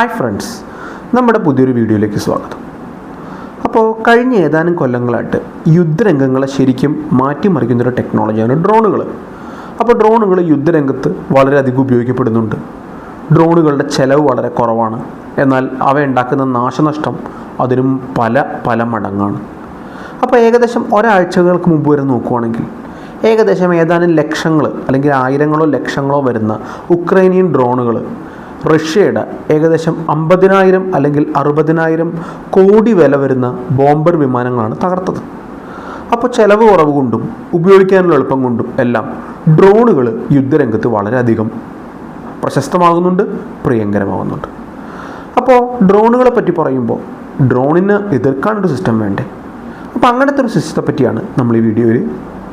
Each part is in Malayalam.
ഹായ് ഫ്രണ്ട്സ്, നമ്മുടെ പുതിയൊരു വീഡിയോയിലേക്ക് സ്വാഗതം. അപ്പോൾ കഴിഞ്ഞ ഏതാനും കൊല്ലങ്ങളായിട്ട് യുദ്ധരംഗങ്ങളെ ശരിക്കും മാറ്റിമറിക്കുന്നൊരു ടെക്നോളജിയാണ് ഡ്രോണുകൾ. അപ്പോൾ ഡ്രോണുകൾ യുദ്ധരംഗത്ത് വളരെയധികം ഉപയോഗിക്കപ്പെടുന്നുണ്ട്. ഡ്രോണുകളുടെ ചിലവ് വളരെ കുറവാണ്, എന്നാൽ അവ ഉണ്ടാക്കുന്ന നാശനഷ്ടം അതിനും പല മടങ്ങാണ്. അപ്പോൾ ഏകദേശം ഒരാഴ്ചകൾക്ക് മുമ്പ് വരെ നോക്കുവാണെങ്കിൽ ഏകദേശം ഏതാനും ലക്ഷങ്ങൾ അല്ലെങ്കിൽ ആയിരങ്ങളോ ലക്ഷങ്ങളോ വരുന്ന ഉക്രൈനിയൻ ഡ്രോണുകൾ റഷ്യയുടെ ഏകദേശം 50,000 അല്ലെങ്കിൽ 60,000 കോടി വില വരുന്ന ബോംബർ വിമാനങ്ങളാണ് തകർത്തത്. അപ്പോൾ ചിലവ് കുറവ് കൊണ്ടും ഉപയോഗിക്കാനുള്ള എളുപ്പം കൊണ്ടും എല്ലാം ഡ്രോണുകൾ യുദ്ധരംഗത്ത് വളരെയധികം പ്രശസ്തമാകുന്നുണ്ട്, പ്രിയങ്കരമാകുന്നുണ്ട്. അപ്പോൾ ഡ്രോണുകളെ പറ്റി പറയുമ്പോൾ ഡ്രോണിന് എതിർക്കാനൊരു സിസ്റ്റം വേണ്ടേ? അപ്പോൾ അങ്ങനത്തെ ഒരു സിസ്റ്റത്തെ പറ്റിയാണ് നമ്മൾ ഈ വീഡിയോയിൽ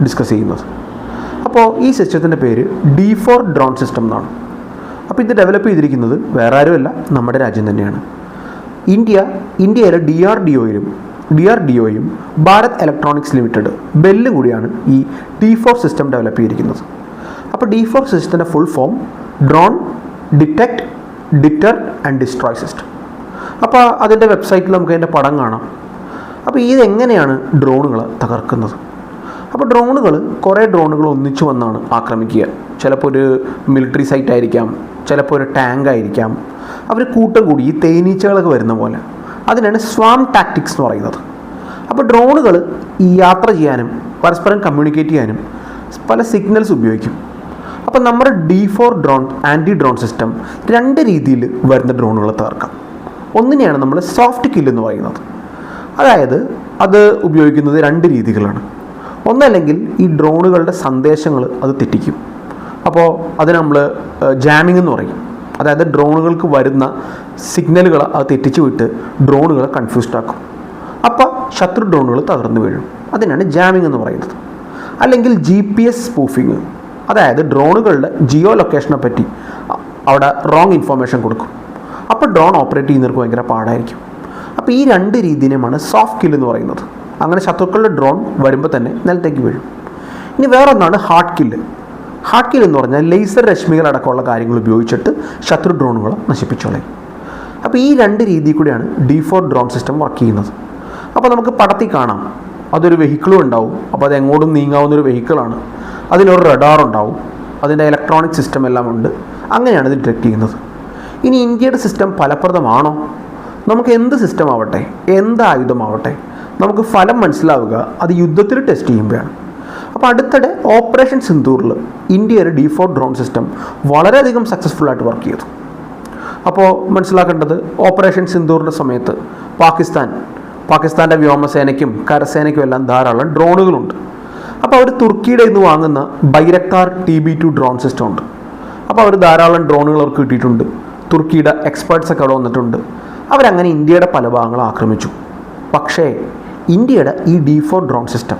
ഡിസ്കസ് ചെയ്യുന്നത്. അപ്പോൾ ഈ സിസ്റ്റത്തിൻ്റെ പേര് D4 ഡ്രോൺ സിസ്റ്റം എന്നാണ്. അപ്പോൾ ഇത് ഡെവലപ്പ് ചെയ്തിരിക്കുന്നത് വേറെ ആരുമല്ല, നമ്മുടെ രാജ്യം തന്നെയാണ്. ഇന്ത്യയിലെ DRDOയും ഭാരത് ഇലക്ട്രോണിക്സ് ലിമിറ്റഡ് ബെല്ലും കൂടിയാണ് ഈ D4 സിസ്റ്റം ഡെവലപ്പ് ചെയ്തിരിക്കുന്നത്. അപ്പോൾ D4 സിസ്റ്റത്തിൻ്റെ full form drone detect, deter and destroy system. അപ്പോൾ അതിൻ്റെ വെബ്സൈറ്റിൽ നമുക്ക് അതിൻ്റെ പടം കാണാം. അപ്പോൾ ഇതെങ്ങനെയാണ് ഡ്രോണുകൾ തകർക്കുന്നത്? അപ്പോൾ കുറേ ഡ്രോണുകൾ ഒന്നിച്ചു വന്നാണ് ആക്രമിക്കുക. ചിലപ്പോൾ ഒരു മിലിറ്ററി സൈറ്റ് ആയിരിക്കാം, ചിലപ്പോൾ ഒരു ടാങ്ക് ആയിരിക്കാം. അവർ കൂട്ടം കൂടി ഈ തേനീച്ചകളൊക്കെ വരുന്ന പോലെ, അതിനാണ് സ്വാം ടാക്ടിക്സ് എന്ന് പറയുന്നത്. അപ്പോൾ ഡ്രോണുകൾ ഈ യാത്ര ചെയ്യാനും പരസ്പരം കമ്മ്യൂണിക്കേറ്റ് ചെയ്യാനും പല സിഗ്നൽസ് ഉപയോഗിക്കും. അപ്പോൾ നമ്മുടെ D4 drone anti drone system രണ്ട് രീതിയിൽ വരുന്ന ഡ്രോണുകളെ തകർക്കാം. ഒന്നിനെയാണ് നമ്മൾ സോഫ്റ്റ് കിൽ എന്ന് പറയുന്നത്. അതായത് അത് ഉപയോഗിക്കുന്നത് രണ്ട് രീതികളാണ്. ഒന്നല്ലെങ്കിൽ ഈ ഡ്രോണുകളുടെ സന്ദേശങ്ങൾ അത് തെറ്റിക്കും. അപ്പോൾ അതിന് നമ്മൾ ജാമിംഗ് എന്ന് പറയും. അതായത് ഡ്രോണുകൾക്ക് വരുന്ന സിഗ്നലുകൾ അത് തെറ്റിച്ച് വിട്ട് ഡ്രോണുകളെ കൺഫ്യൂസ്ഡ് ആക്കും. അപ്പോൾ ശത്രു ഡ്രോണുകൾ തകർന്നു വീഴും. അതിനാണ് ജാമിംഗ് എന്ന് പറയുന്നത്. അല്ലെങ്കിൽ GPS സ്പൂഫിങ്, അതായത് ഡ്രോണുകളുടെ ജിയോ ലൊക്കേഷനെ പറ്റി അവിടെ റോങ് ഇൻഫർമേഷൻ കൊടുക്കും. അപ്പോൾ ഡ്രോൺ ഓപ്പറേറ്റ് ചെയ്യുന്നവർക്ക് ഭയങ്കര പാടായിരിക്കും. അപ്പോൾ ഈ രണ്ട് രീതിനെയാണ് സോഫ്റ്റ് കിൽ എന്ന് പറയുന്നത്. അങ്ങനെ ശത്രുക്കളുടെ ഡ്രോൺ വരുമ്പോൾ തന്നെ നിലത്തേക്ക് വീഴും. ഇനി വേറൊന്നാണ് ഹാർഡ് കില്ല്. ഹാർഡ് കിൽ എന്ന് പറഞ്ഞാൽ ലേസർ രശ്മികളടക്കമുള്ള കാര്യങ്ങൾ ഉപയോഗിച്ചിട്ട് ശത്രു ഡ്രോണുകളെ നശിപ്പിച്ചോളയും. അപ്പോൾ ഈ രണ്ട് രീതിയിൽ കൂടിയാണ് D4 ഡ്രോൺ സിസ്റ്റം വർക്ക് ചെയ്യുന്നത്. അപ്പോൾ നമുക്ക് പടത്തിൽ കാണാം, അതൊരു വെഹിക്കിളും ഉണ്ടാവും. അപ്പോൾ അത് എങ്ങോട്ടും നീങ്ങാവുന്നൊരു വെഹിക്കിളാണ്. അതിനൊരു റഡാർ ഉണ്ടാവും, അതിൻ്റെ ഇലക്ട്രോണിക് സിസ്റ്റം എല്ലാം ഉണ്ട്. അങ്ങനെയാണ് ഇത് ഡിറ്റക്ട് ചെയ്യുന്നത്. ഇനി ഇന്ത്യയുടെ സിസ്റ്റം ഫലപ്രദമാണോ? നമുക്ക് എന്ത് സിസ്റ്റം ആവട്ടെ, എന്ത് ആയുധമാവട്ടെ, നമുക്ക് ഫലം മനസ്സിലാവുക അത് യുദ്ധത്തിൽ ടെസ്റ്റ് ചെയ്യുമ്പോഴാണ്. അപ്പോൾ അടുത്തിടെ ഓപ്പറേഷൻ സിന്ദൂറിൽ ഇന്ത്യയുടെ D4 ഡ്രോൺ സിസ്റ്റം വളരെയധികം സക്സസ്ഫുൾ ആയിട്ട് വർക്ക് ചെയ്തു. അപ്പോൾ മനസ്സിലാക്കേണ്ടത്, ഓപ്പറേഷൻ സിന്ദൂറിൻ്റെ സമയത്ത് പാകിസ്ഥാൻ്റെ വ്യോമസേനയ്ക്കും കരസേനയ്ക്കും എല്ലാം ധാരാളം ഡ്രോണുകളുണ്ട്. അപ്പോൾ അവർ തുർക്കിയുടെ നിന്ന് വാങ്ങുന്ന ബൈരക്താർ TB2 ഡ്രോൺ സിസ്റ്റം ഉണ്ട്. അപ്പോൾ അവർ ധാരാളം ഡ്രോണുകൾ അവർക്ക് കിട്ടിയിട്ടുണ്ട്. തുർക്കിയുടെ എക്സ്പേർട്സ് ഒക്കെ അവിടെ വന്നിട്ടുണ്ട്. അവരങ്ങനെ ഇന്ത്യയുടെ പല ഭാഗങ്ങളും ആക്രമിച്ചു. പക്ഷേ ഇന്ത്യയുടെ ഈ D4 ഡ്രോൺ സിസ്റ്റം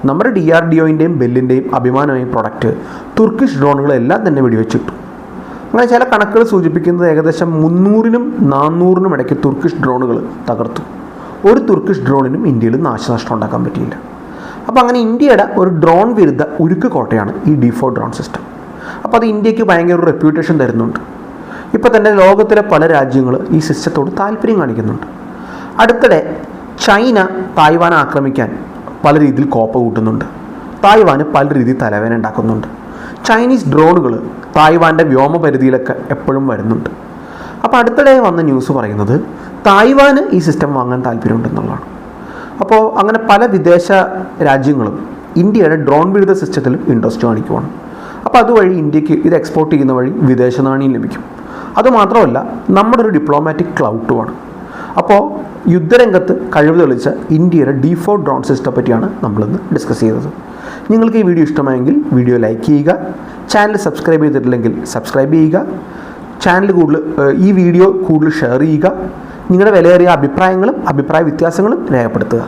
നമ്മുടെ DRDOൻ്റെയും ബെല്ലിൻ്റെയും അഭിമാനമായ പ്രൊഡക്റ്റ് തുർക്കിഷ് ഡ്രോണുകളെല്ലാം തന്നെ വെടിവെച്ചിട്ടു. അങ്ങനെ ചില കണക്കുകൾ സൂചിപ്പിക്കുന്നത് ഏകദേശം 300-നും 400-നും ഇടയ്ക്ക് തുർക്കിഷ് ഡ്രോണുകൾ തകർത്തു. ഒരു തുർക്കിഷ് ഡ്രോണിനും ഇന്ത്യയിൽ നാശനഷ്ടം ഉണ്ടാക്കാൻ പറ്റിയില്ല. അപ്പോൾ അങ്ങനെ ഇന്ത്യയുടെ ഒരു ഡ്രോൺ വിരുദ്ധ ഉരുക്ക് കോട്ടയാണ് ഈ D4 ഡ്രോൺ സിസ്റ്റം. അപ്പോൾ അത് ഇന്ത്യക്ക് ഭയങ്കര ഒരു റെപ്യൂട്ടേഷൻ തരുന്നുണ്ട്. ഇപ്പോൾ തന്നെ ലോകത്തിലെ പല രാജ്യങ്ങൾ ഈ സിസ്റ്റത്തോട് താല്പര്യം കാണിക്കുന്നുണ്ട്. അടുത്തിടെ ചൈന തായ്വാൻ ആക്രമിക്കാൻ പല രീതിയിൽ കോപ്പ കൂട്ടുന്നുണ്ട്. തായ്വാന് പല രീതിയിൽ തലവേദന ഉണ്ടാക്കുന്നുണ്ട്. ചൈനീസ് ഡ്രോണുകൾ തായ്വാൻ്റെ വ്യോമപരിധിയിലൊക്കെ എപ്പോഴും വരുന്നുണ്ട്. അപ്പോൾ അടുത്തിടെ വന്ന ന്യൂസ് പറയുന്നത് തായ്വാന് ഈ സിസ്റ്റം വാങ്ങാൻ താല്പര്യമുണ്ടെന്നുള്ളതാണ്. അപ്പോൾ അങ്ങനെ പല വിദേശ രാജ്യങ്ങളും ഇന്ത്യയുടെ ഡ്രോൺ വിരുദ്ധ സിസ്റ്റത്തിലും ഇൻട്രസ്റ്റ് കാണിക്കുവാണ്. അപ്പോൾ അതുവഴി ഇന്ത്യക്ക് ഇത് എക്സ്പോർട്ട് ചെയ്യുന്ന വഴി വിദേശ നാണ്യം ലഭിക്കും. അതുമാത്രമല്ല, നമ്മുടെ ഒരു ഡിപ്ലോമാറ്റിക് ക്ലൗട്ടുമാണ്. അപ്പോൾ യുദ്ധരംഗത്ത് കഴിവ് തെളിയിച്ച ഇന്ത്യയുടെ D4 ഡ്രോൺ സിസ്റ്റത്തെ പറ്റിയാണ് നമ്മളിന്ന് ഡിസ്കസ് ചെയ്തത്. നിങ്ങൾക്ക് ഈ വീഡിയോ ഇഷ്ടമായെങ്കിൽ വീഡിയോ ലൈക്ക് ചെയ്യുക. ചാനൽ സബ്സ്ക്രൈബ് ചെയ്തിട്ടില്ലെങ്കിൽ സബ്സ്ക്രൈബ് ചെയ്യുക. ഈ വീഡിയോ കൂടുതൽ ഷെയർ ചെയ്യുക. നിങ്ങളുടെ വിലയേറിയ അഭിപ്രായങ്ങളും അഭിപ്രായ വ്യത്യാസങ്ങളും രേഖപ്പെടുത്തുക.